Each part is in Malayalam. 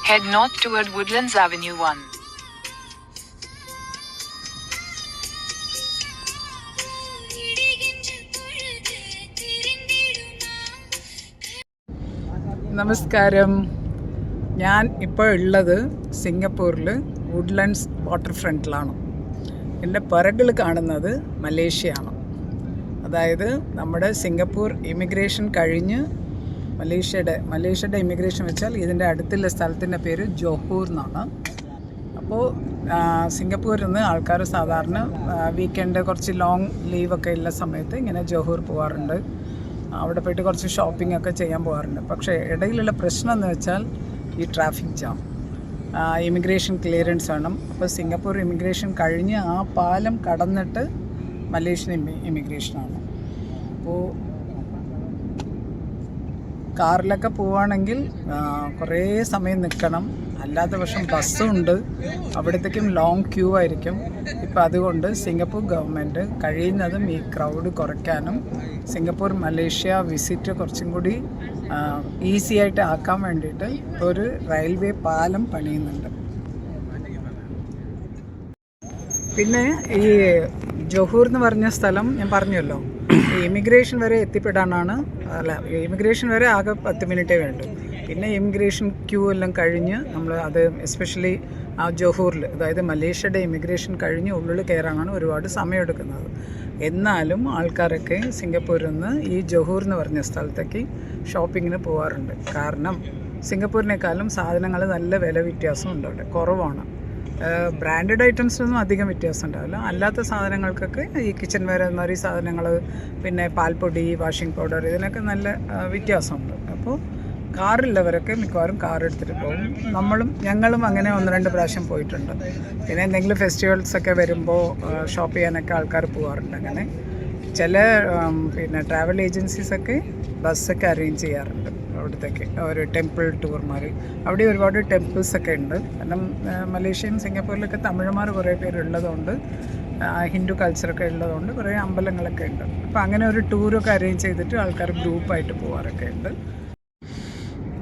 Head north toward Woodlands Avenue 1. നമസ്കാരം. ഞാൻ ഇപ്പോൾ ഉള്ളത് സിംഗപ്പൂരിൽ വുഡ്ലൻഡ്സ് വാട്ടർ ഫ്രണ്ടിലാണ്. എൻ്റെ പിറകിൽ കാണുന്നത് മലേഷ്യയാണ്. അതായത് നമ്മുടെ സിംഗപ്പൂർ ഇമിഗ്രേഷൻ കഴിഞ്ഞ് മലേഷ്യയുടെ ഇമിഗ്രേഷൻ വെച്ചാൽ ഇതിൻ്റെ അടുത്തുള്ള സ്ഥലത്തിൻ്റെ പേര് ജോഹൂർ എന്നാണ്. അപ്പോൾ സിംഗപ്പൂരിൽ നിന്ന് ആൾക്കാർ സാധാരണ വീക്കെൻഡ് കുറച്ച് ലോങ് ലീവൊക്കെ ഉള്ള സമയത്ത് ഇങ്ങനെ ജോഹൂർ പോകാറുണ്ട്. അവിടെ പോയിട്ട് കുറച്ച് ഷോപ്പിംഗ് ഒക്കെ ചെയ്യാൻ പോകാറുണ്ട്. പക്ഷേ ഇടയിലുള്ള പ്രശ്നം എന്ന് വെച്ചാൽ ഈ ട്രാഫിക് ജാം, ഇമിഗ്രേഷൻ ക്ലിയറൻസ് വേണം. അപ്പോൾ സിംഗപ്പൂർ ഇമിഗ്രേഷൻ കഴിഞ്ഞ് ആ പാലം കടന്നിട്ട് മലേഷ്യൻ ഇമിഗ്രേഷനാണ്. അപ്പോൾ കാറിലൊക്കെ പോവുകയാണെങ്കിൽ കുറേ സമയം നിൽക്കണം. അല്ലാത്ത പക്ഷം ബസ്സുണ്ട്, അവിടത്തേക്കും ലോങ് ക്യൂ ആയിരിക്കും. ഇപ്പം അതുകൊണ്ട് സിംഗപ്പൂർ ഗവൺമെൻറ് കഴിയുന്നതും ഈ ക്രൗഡ് കുറയ്ക്കാനും സിംഗപ്പൂർ മലേഷ്യ വിസിറ്റ് കുറച്ചും കൂടി ഈസി ആയിട്ട് ആക്കാൻ വേണ്ടിയിട്ട് ഒരു റെയിൽവേ പാലം പണിയുന്നുണ്ട്. പിന്നെ ഈ ജോഹൂർ എന്ന് പറഞ്ഞ സ്ഥലം ഞാൻ പറഞ്ഞല്ലോ, ഇമിഗ്രേഷൻ വരെ എത്തിപ്പെടാനാണ്. ഇമിഗ്രേഷൻ വരെ ആകെ 10 മിനിറ്റേ വേണ്ടു. പിന്നെ ഇമിഗ്രേഷൻ ക്യൂ എല്ലാം കഴിഞ്ഞ് നമ്മൾ അത് എസ്പെഷ്യലി ആ ജോഹൂറിൽ, അതായത് മലേഷ്യയുടെ ഇമിഗ്രേഷൻ കഴിഞ്ഞ് ഉള്ളിൽ കയറാനാണ് ഒരുപാട് സമയമെടുക്കുന്നത്. എന്നാലും ആൾക്കാരൊക്കെ സിംഗപ്പൂരിൽ നിന്ന് ഈ ജോഹൂർ എന്ന് പറഞ്ഞ സ്ഥലത്തേക്ക് ഷോപ്പിങ്ങിന് പോകാറുണ്ട്. കാരണം സിംഗപ്പൂരിനേക്കാളും സാധനങ്ങൾ നല്ല വില വ്യത്യാസമുണ്ട്, അവിടെ കുറവാണ്. ബ്രാൻഡഡ് ഐറ്റംസിനൊന്നും അധികം വ്യത്യാസം ഉണ്ടാവില്ല. അല്ലാത്ത സാധനങ്ങൾക്കൊക്കെ ഈ കിച്ചൺ വെയർ എന്നൊരു സാധനങ്ങൾ, പിന്നെ പാൽപ്പൊടി, വാഷിംഗ് പൗഡർ, ഇതിനൊക്കെ നല്ല വ്യത്യാസമുണ്ട്. അപ്പോൾ കാറുള്ളവരൊക്കെ മിക്കവാറും കാർ എടുത്തിട്ട് പോകും. ഞങ്ങളും അങ്ങനെ 1-2 പ്രാവശ്യം പോയിട്ടുണ്ട്. പിന്നെ എന്തെങ്കിലും ഫെസ്റ്റിവൽസൊക്കെ വരുമ്പോൾ ഷോപ്പ് ചെയ്യാനൊക്കെ ആൾക്കാർ പോകാറുണ്ട്. അങ്ങനെ ചില പിന്നെ ട്രാവൽ ഏജൻസീസൊക്കെ ബസ്സൊക്കെ അറേഞ്ച് ചെയ്യാറുണ്ട് അവിടത്തേക്ക്, ഒരു ടെമ്പിൾ ടൂർമാർ. അവിടെ ഒരുപാട് ടെമ്പിൾസൊക്കെ ഉണ്ട്. കാരണം മലേഷ്യയും സിംഗപ്പൂരിലൊക്കെ തമിഴന്മാർ കുറേ പേരുള്ളതുകൊണ്ട്, ഹിന്ദു കൾച്ചറൊക്കെ ഉള്ളതുകൊണ്ട് കുറേ അമ്പലങ്ങളൊക്കെ ഉണ്ട്. അപ്പോൾ അങ്ങനെ ഒരു ടൂറൊക്കെ അറേഞ്ച് ചെയ്തിട്ട് ആൾക്കാർ ഗ്രൂപ്പായിട്ട് പോകാറൊക്കെ ഉണ്ട്.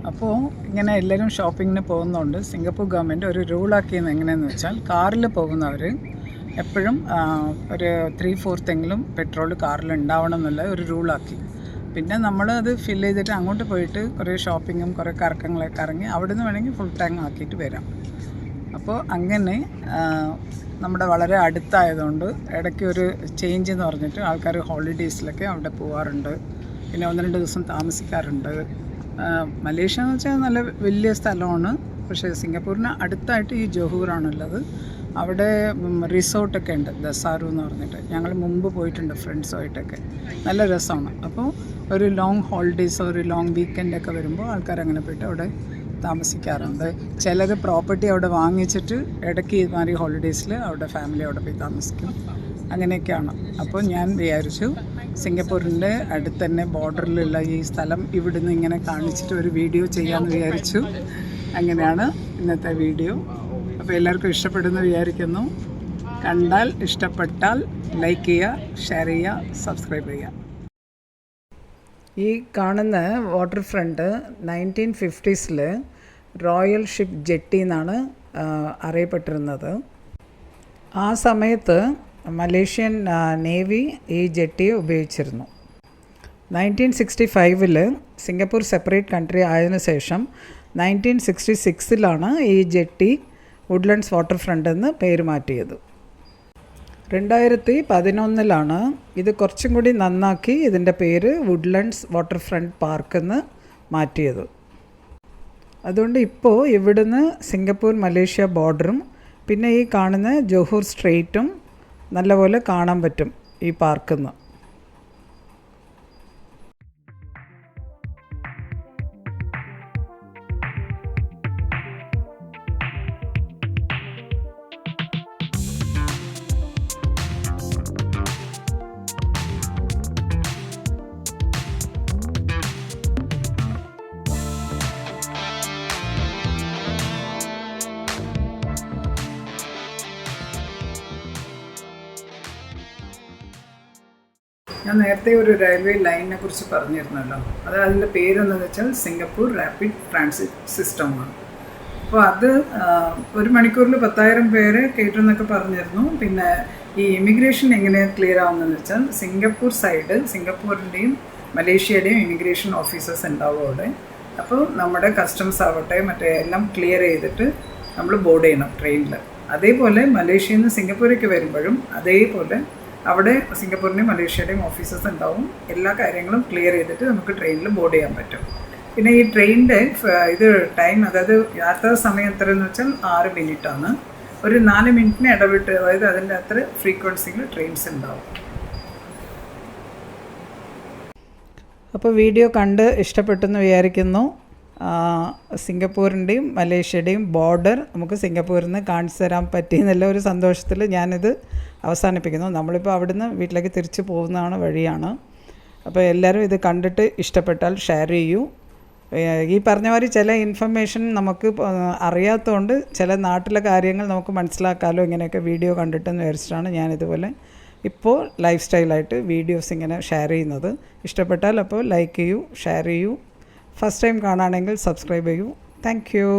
അപ്പോൾ ഇങ്ങനെ എല്ലാവരും ഷോപ്പിങ്ങിന് പോകുന്നതുകൊണ്ട് സിംഗപ്പൂർ ഗവൺമെൻറ് ഒരു റൂളാക്കിയത് എങ്ങനെയെന്ന് വെച്ചാൽ, കാറിൽ പോകുന്നവർ എപ്പോഴും ഒരു 3/4 പെട്രോൾ കാറിൽ ഉണ്ടാവണം എന്നുള്ള ഒരു റൂളാക്കി. പിന്നെ നമ്മൾ അത് ഫില്ല് ചെയ്തിട്ട് അങ്ങോട്ട് പോയിട്ട് കുറേ ഷോപ്പിങ്ങും കുറേ കറക്കങ്ങളൊക്കെ ഇറങ്ങി അവിടെ നിന്ന് വേണമെങ്കിൽ ഫുൾ ടാങ്ക് ആക്കിയിട്ട് വരാം. അപ്പോൾ അങ്ങനെ നമ്മുടെ വളരെ അടുത്തായതുകൊണ്ട് ഇടയ്ക്ക് ഒരു ചേഞ്ച് എന്ന് പറഞ്ഞിട്ട് ആൾക്കാർ ഹോളിഡേയ്സിലൊക്കെ അവിടെ പോകാറുണ്ട്. പിന്നെ 1-2 ദിവസം താമസിക്കാറുണ്ട്. മലേഷ്യ എന്ന് വെച്ചാൽ നല്ല വലിയ സ്ഥലമാണ്. പക്ഷേ സിംഗപ്പൂരിന് അടുത്തായിട്ട് ഈ ജോഹൂറാണുള്ളത്. അവിടെ റിസോർട്ടൊക്കെ ഉണ്ട്, ദസാറു എന്ന് പറഞ്ഞിട്ട്. ഞങ്ങൾ മുമ്പ് പോയിട്ടുണ്ട് ഫ്രണ്ട്സുമായിട്ടൊക്കെ. നല്ല രസമാണ്. അപ്പോൾ ഒരു ലോങ് ഹോളിഡേയ്സോ ഒരു ലോങ് വീക്കെൻഡൊക്കെ വരുമ്പോൾ ആൾക്കാർ അങ്ങനെ പോയിട്ട് അവിടെ താമസിക്കാറുണ്ട്. ചിലർ പ്രോപ്പർട്ടി അവിടെ വാങ്ങിച്ചിട്ട് ഇടയ്ക്ക് ഇതുമാതിരി ഹോളിഡേയ്സിൽ അവിടെ ഫാമിലി അവിടെ പോയി താമസിക്കും. അങ്ങനെയൊക്കെയാണ്. അപ്പോൾ ഞാൻ വിചാരിച്ചു സിംഗപ്പൂരിൻ്റെ അടുത്ത് തന്നെ ബോർഡറിലുള്ള ഈ സ്ഥലം ഇവിടുന്ന് ഇങ്ങനെ കാണിച്ചിട്ട് ഒരു വീഡിയോ ചെയ്യാമെന്ന് വിചാരിച്ചു. അങ്ങനെയാണ് ഇന്നത്തെ വീഡിയോ. അപ്പോൾ എല്ലാവർക്കും ഇഷ്ടപ്പെടുമെന്ന് വിചാരിക്കുന്നു. കണ്ടാൽ ഇഷ്ടപ്പെട്ടാൽ ലൈക്ക് ചെയ്യുക, ഷെയർ ചെയ്യുക, സബ്സ്ക്രൈബ് ചെയ്യുക. ഈ കാണുന്ന water front 1950s royal ship jetty എന്നാണ് അറിയപ്പെട്ടിരുന്നത്. ആ സമയത്ത് മലേഷ്യൻ നേവി ഈ ജെട്ടിയെ ഉപയോഗിച്ചിരുന്നു. 1965 സിംഗപ്പൂർ സെപ്പറേറ്റ് കൺട്രി ആയതിനു ശേഷം 1966 ഈ ജെട്ടി വുഡ്ലൻഡ്സ് വാട്ടർ ഫ്രണ്ട് എന്ന് പേര് മാറ്റിയത്. 2011 ഇത് കുറച്ചും കൂടി നന്നാക്കി ഇതിൻ്റെ പേര് വുഡ്ലൻഡ്സ് വാട്ടർ ഫ്രണ്ട് പാർക്ക് എന്ന് മാറ്റിയത്. അതുകൊണ്ട് ഇപ്പോൾ ഇവിടുന്ന് സിംഗപ്പൂർ മലേഷ്യ ബോർഡറും പിന്നെ ഈ കാണുന്ന ജോഹൂർ സ്ട്രെയിറ്റും നല്ലപോലെ കാണാൻ പറ്റും ഈ പാർക്കിൽ നിന്ന്. ഞാൻ നേരത്തെ ഒരു റെയിൽവേ ലൈനിനെ കുറിച്ച് പറഞ്ഞിരുന്നല്ലോ. അതിൻ്റെ പേരെന്ന് വെച്ചാൽ സിംഗപ്പൂർ റാപ്പിഡ് ട്രാൻസിറ്റ് സിസ്റ്റമാണ്. അപ്പോൾ അത് 1 മണിക്കൂറിൽ 10,000 പേര് കയറ്റുമെന്നൊക്കെ പറഞ്ഞിരുന്നു. പിന്നെ ഈ ഇമിഗ്രേഷൻ എങ്ങനെ ക്ലിയർ ആവുന്നതെന്ന് വെച്ചാൽ സിംഗപ്പൂർ സൈഡ്, സിംഗപ്പൂരിൻ്റെയും മലേഷ്യയുടെയും ഇമിഗ്രേഷൻ ഓഫീസേഴ്സ് ഉണ്ടാവും അവിടെ. അപ്പോൾ നമ്മുടെ കസ്റ്റംസ് ആവട്ടെ മറ്റേ എല്ലാം ക്ലിയർ ചെയ്തിട്ട് നമ്മൾ ബോർഡ് ചെയ്യണം ട്രെയിനിൽ. അതേപോലെ മലേഷ്യയിൽ നിന്ന് സിംഗപ്പൂരേക്ക് വരുമ്പോഴും അതേപോലെ അവിടെ സിംഗപ്പൂരിൻ്റെയും മലേഷ്യയുടെയും ഓഫീസേഴ്സ് ഉണ്ടാവും. എല്ലാ കാര്യങ്ങളും ക്ലിയർ ചെയ്തിട്ട് നമുക്ക് ട്രെയിനിൽ ബോർഡ് ചെയ്യാൻ പറ്റും. പിന്നെ ഈ ട്രെയിനിൻ്റെ ഇത് ടൈം, അതായത് യാത്രാ സമയം എത്രയെന്ന് വെച്ചാൽ 6 മിനിറ്റാണ്. ഒരു 4 മിനിറ്റിന് ഇടവിട്ട്, അതായത് അതിൻ്റെ അത്ര ഫ്രീക്വൻസിയിൽ ട്രെയിൻസ് ഉണ്ടാവും. അപ്പോൾ വീഡിയോ കണ്ട് ഇഷ്ടപ്പെട്ടെന്ന് വിചാരിക്കുന്നു. സിംഗപ്പൂരിൻ്റെയും മലേഷ്യയുടെയും ബോർഡർ നമുക്ക് സിംഗപ്പൂരിൽ നിന്ന് കാണിച്ചു തരാൻ പറ്റിയെന്നുള്ള ഒരു സന്തോഷത്തിൽ ഞാനിത് അവസാനിപ്പിക്കുന്നു. നമ്മളിപ്പോൾ അവിടുന്ന് വീട്ടിലേക്ക് തിരിച്ചു പോകുന്നതാണ് വഴിയാണ്. അപ്പോൾ എല്ലാവരും ഇത് കണ്ടിട്ട് ഇഷ്ടപ്പെട്ടാൽ ഷെയർ ചെയ്യൂ. ഈ പറഞ്ഞ മാതിരി ചില ഇൻഫർമേഷൻ നമുക്ക് അറിയാത്തതുകൊണ്ട് ചില നാട്ടിലെ കാര്യങ്ങൾ നമുക്ക് മനസ്സിലാക്കാമല്ലോ ഇങ്ങനെയൊക്കെ വീഡിയോ കണ്ടിട്ടെന്ന് വിചാരിച്ചിട്ടാണ് ഞാനിതുപോലെ ഇപ്പോൾ ലൈഫ് സ്റ്റൈലായിട്ട് വീഡിയോസ് ഇങ്ങനെ ഷെയർ ചെയ്യുന്നത്. ഇഷ്ടപ്പെട്ടാൽ അപ്പോൾ ലൈക്ക് ചെയ്യൂ, ഷെയർ ചെയ്യൂ. ഫസ്റ്റ് ടൈം കാണുകയാണെങ്കിൽ സബ്സ്ക്രൈബ് ചെയ്യൂ. Thank you.